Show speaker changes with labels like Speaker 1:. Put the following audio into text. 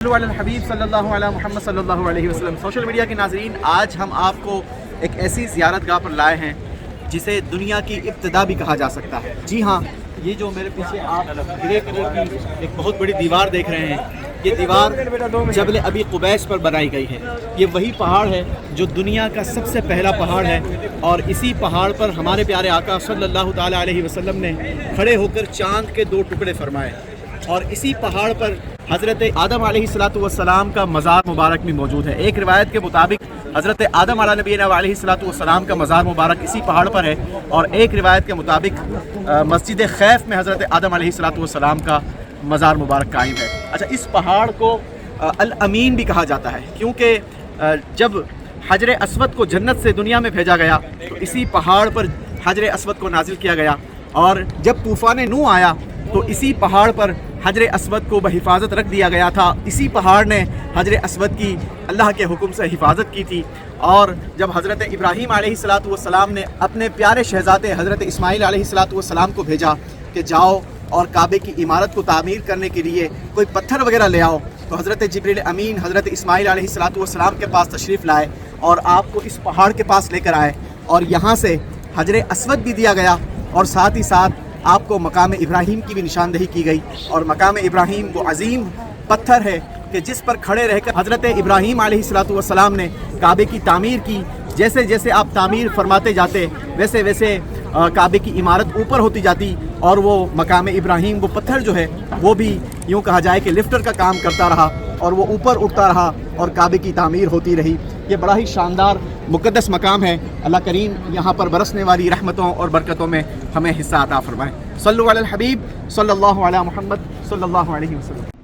Speaker 1: الحبیب صلی اللہ علیہ محمد صلی اللہ علیہ وسلم۔ سوشل میڈیا کے ناظرین، آج ہم آپ کو ایک ایسی زیارت گاہ پر لائے ہیں جسے دنیا کی ابتدا بھی کہا جا سکتا ہے۔ جی ہاں، یہ جو میرے پیچھے آپ گرے کلر کی ایک بہت بڑی دیوار دیکھ رہے ہیں، یہ دیوار جبل ابی قبیس پر بنائی گئی ہے۔ یہ وہی پہاڑ ہے جو دنیا کا سب سے پہلا پہاڑ ہے، اور اسی پہاڑ پر ہمارے پیارے آقا صلی اللہ تعالیٰ علیہ وسلم نے کھڑے ہو کر چاند کے 2 ٹکڑے فرمائے، اور اسی پہاڑ پر حضرت آدم علیہ السلام کا مزار مبارک بھی موجود ہے۔ ایک روایت کے مطابق حضرت آدم علیہ نبینا علیہ السلام کا مزار مبارک اسی پہاڑ پر ہے، اور ایک روایت کے مطابق مسجد خیف میں حضرت آدم علیہ السلام کا مزار مبارک قائم ہے۔ اچھا، اس پہاڑ کو الامین بھی کہا جاتا ہے، کیونکہ جب حجر اسود کو جنت سے دنیا میں بھیجا گیا تو اسی پہاڑ پر حجر اسود کو نازل کیا گیا، اور جب طوفان نوح آیا تو اسی پہاڑ پر حجر اسود کو بحفاظت رکھ دیا گیا تھا۔ اسی پہاڑ نے حجر اسود کی اللہ کے حکم سے حفاظت کی تھی، اور جب حضرت ابراہیم علیہ السلام نے اپنے پیارے شہزادے حضرت اسماعیل علیہ السلام کو بھیجا کہ جاؤ اور کعبے کی عمارت کو تعمیر کرنے کے لیے کوئی پتھر وغیرہ لے آؤ، تو حضرت جبریل امین حضرت اسماعیل علیہ السلام کے پاس تشریف لائے اور آپ کو اس پہاڑ کے پاس لے کر آئے، اور یہاں سے حجر اسود بھی دیا گیا، اور ساتھ ہی ساتھ آپ کو مقام ابراہیم کی بھی نشاندہی کی گئی۔ اور مقام ابراہیم وہ عظیم پتھر ہے کہ جس پر کھڑے رہ کر حضرت ابراہیم علیہ السلام نے کعبے کی تعمیر کی۔ جیسے جیسے آپ تعمیر فرماتے جاتے ویسے ویسے کعبے کی عمارت اوپر ہوتی جاتی، اور وہ مقام ابراہیم وہ پتھر جو ہے وہ بھی یوں کہا جائے کہ لفٹر کا کام کرتا رہا، اور وہ اوپر اٹھتا رہا اور کعبے کی تعمیر ہوتی رہی۔ یہ بڑا ہی شاندار مقدس مقام ہے۔ اللہ کریم یہاں پر برسنے والی رحمتوں اور برکتوں میں ہمیں حصہ عطا فرمائے۔ صلو علی الحبیب صلی اللہ علیہ محمد صلی اللہ علیہ وسلم۔